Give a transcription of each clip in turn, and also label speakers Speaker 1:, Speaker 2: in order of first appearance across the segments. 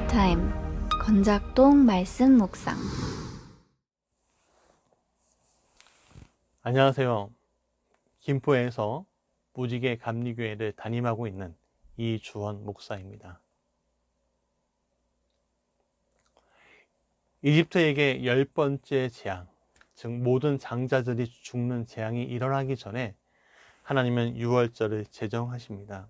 Speaker 1: 타임 건작동 말씀 묵상.
Speaker 2: 안녕하세요. 김포에서 무지개 감리교회를 담임하고 있는 이주원 목사입니다. 이집트에게 10번째 재앙, 즉 모든 장자들이 죽는 재앙이 일어나기 전에 하나님은 유월절을 제정하십니다.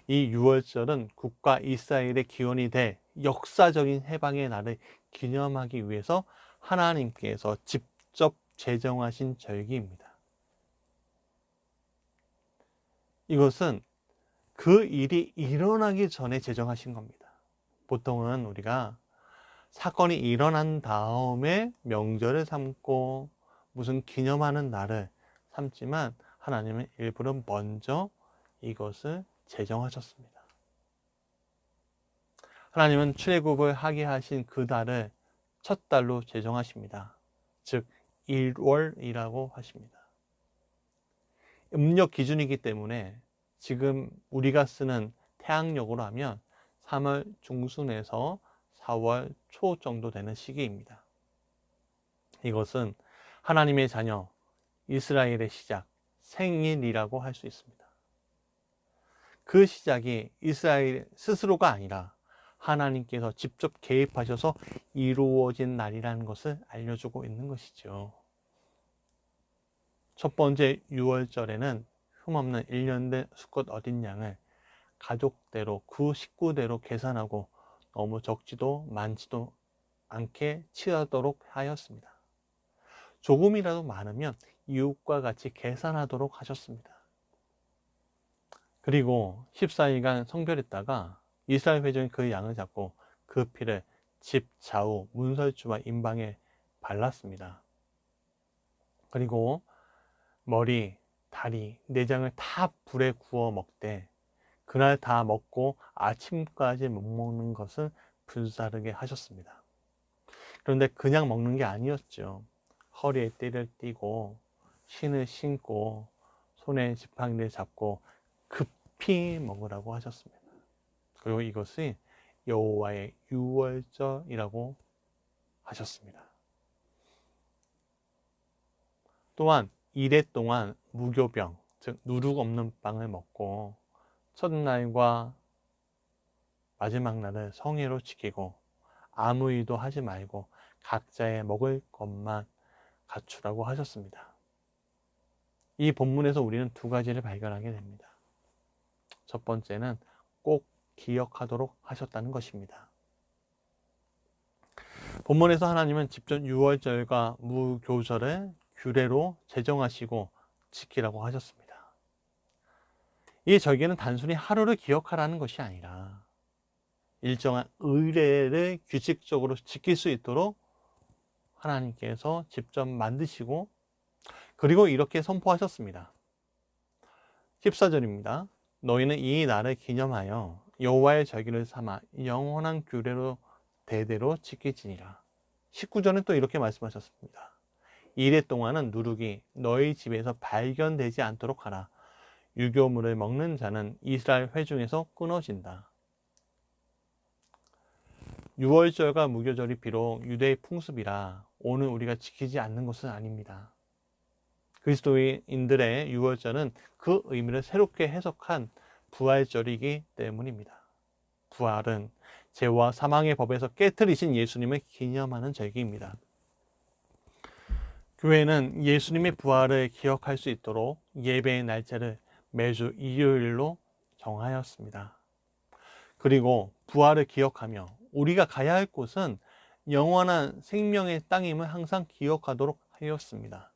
Speaker 2: 이 유월절은 국가 이스라엘의 기원이 될 역사적인 해방의 날을 기념하기 위해서 하나님께서 직접 제정하신 절기입니다. 이것은 그 일이 일어나기 전에 제정하신 겁니다. 보통은 우리가 사건이 일어난 다음에 명절을 삼고 무슨 기념하는 날을 삼지만 하나님은 일부러 먼저 이것을 제정하셨습니다. 하나님은 출애굽을 하게 하신 그 달을 첫 달로 제정하십니다. 즉 1월이라고 하십니다. 음력 기준이기 때문에 지금 우리가 쓰는 태양력으로 하면 3월 중순에서 4월 초 정도 되는 시기입니다. 이것은 하나님의 자녀 이스라엘의 시작, 생일이라고 할 수 있습니다. 그 시작이 이스라엘 스스로가 아니라 하나님께서 직접 개입하셔서 이루어진 날이라는 것을 알려주고 있는 것이죠. 첫 번째 6월절에는 흠없는 1년 된 수컷 어린 양을 가족대로 그 식구대로 계산하고 너무 적지도 많지도 않게 치하도록 하였습니다. 조금이라도 많으면 이웃과 같이 계산하도록 하셨습니다. 그리고 14일간 성별했다가 이스라엘 회중이 그 양을 잡고 그 피를 집 좌우 문설주와 임방에 발랐습니다. 그리고 머리, 다리, 내장을 다 불에 구워 먹되 그날 다 먹고 아침까지 못 먹는 것을 불사르게 하셨습니다. 그런데 그냥 먹는 게 아니었죠. 허리에 띠를 띠고 신을 신고 손에 지팡이를 잡고 급히 먹으라고 하셨습니다. 그리고 이것이 여호와의 유월절이라고 하셨습니다. 또한 이래 동안 무교병, 즉 누룩 없는 빵을 먹고 첫날과 마지막 날을 성회로 지키고 아무 일도 하지 말고 각자의 먹을 것만 갖추라고 하셨습니다. 이 본문에서 우리는 두 가지를 발견하게 됩니다. 첫 번째는 꼭 기억하도록 하셨다는 것입니다. 본문에서 하나님은 직접 유월절과 무교절을 규례로 제정하시고 지키라고 하셨습니다. 이 절기는 단순히 하루를 기억하라는 것이 아니라 일정한 의례를 규칙적으로 지킬 수 있도록 하나님께서 직접 만드시고 그리고 이렇게 선포하셨습니다. 14절입니다. 너희는 이 날을 기념하여 여호와의 절기를 삼아 영원한 규례로 대대로 지키지니라. 19절은 또 이렇게 말씀하셨습니다. 이래 동안은 누룩이 너희 집에서 발견되지 않도록 하라. 유교물을 먹는 자는 이스라엘 회중에서 끊어진다. 유월절과 무교절이 비록 유대의 풍습이라 오늘 우리가 지키지 않는 것은 아닙니다. 그리스도인들의 유월절은 그 의미를 새롭게 해석한 부활절이기 때문입니다. 부활은 죄와 사망의 법에서 깨트리신 예수님을 기념하는 절기입니다. 교회는 예수님의 부활을 기억할 수 있도록 예배의 날짜를 매주 일요일로 정하였습니다. 그리고 부활을 기억하며 우리가 가야 할 곳은 영원한 생명의 땅임을 항상 기억하도록 하였습니다.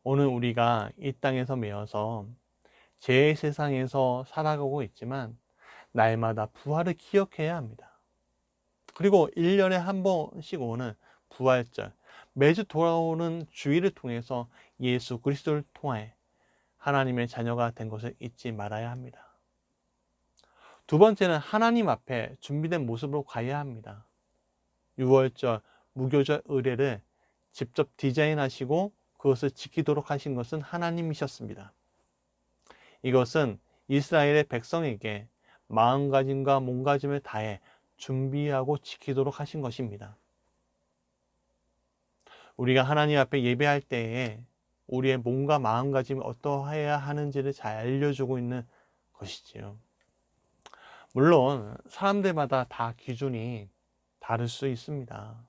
Speaker 2: 오늘 우리가 이 땅에서 매여서 죄의 세상에서 살아가고 있지만 날마다 부활을 기억해야 합니다. 그리고 1년에 한 번씩 오는 부활절, 매주 돌아오는 주일을 통해서 예수 그리스도를 통해 하나님의 자녀가 된 것을 잊지 말아야 합니다. 두 번째는 하나님 앞에 준비된 모습으로 가야 합니다. 유월절, 무교절 의례를 직접 디자인하시고 그것을 지키도록 하신 것은 하나님이셨습니다. 이것은 이스라엘의 백성에게 마음가짐과 몸가짐을 다해 준비하고 지키도록 하신 것입니다. 우리가 하나님 앞에 예배할 때에 우리의 몸과 마음가짐이 어떠해야 하는지를 잘 알려주고 있는 것이지요. 물론 사람들마다 다 기준이 다를 수 있습니다.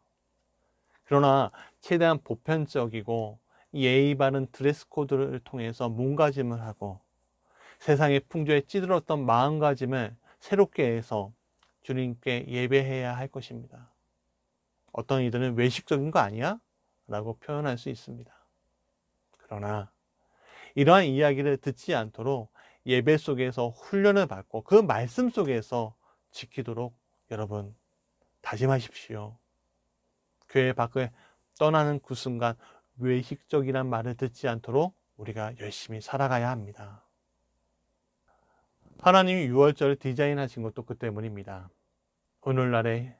Speaker 2: 그러나 최대한 보편적이고 예의 바른 드레스 코드를 통해서 몸가짐을 하고 세상의 풍조에 찌들었던 마음가짐을 새롭게 해서 주님께 예배해야 할 것입니다. 어떤 이들은 외식적인 거 아니야? 라고 표현할 수 있습니다. 그러나 이러한 이야기를 듣지 않도록 예배 속에서 훈련을 받고 그 말씀 속에서 지키도록 여러분 다짐하십시오. 교회 밖을 떠나는 그 순간 외식적이란 말을 듣지 않도록 우리가 열심히 살아가야 합니다. 하나님이 6월절을 디자인하신 것도 그 때문입니다. 오늘날의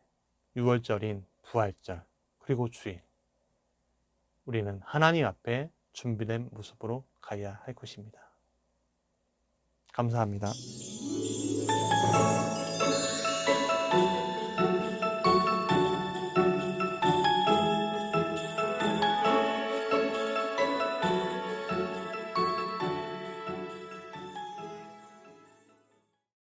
Speaker 2: 6월절인 부활절 그리고 주일, 우리는 하나님 앞에 준비된 모습으로 가야 할 것입니다. 감사합니다.